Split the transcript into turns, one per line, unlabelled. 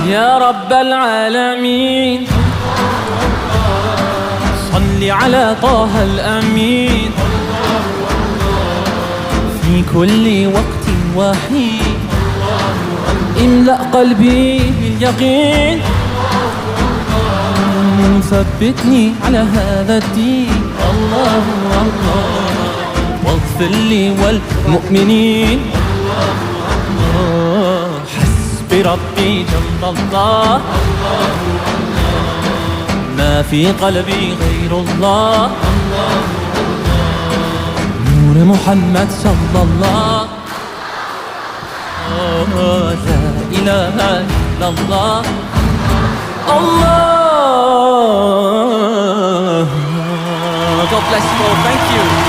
يا رب العالمين صل على طه الأمين في كل وقت وحين املأ قلبي باليقين ثبتني على هذا الدين الله الله واغفر لي والمؤمنين حسبي ربي جل الله ما في قلبي غير الله نور محمد صلى الله لا إله إلا الله Allah. God bless you all. Thank you.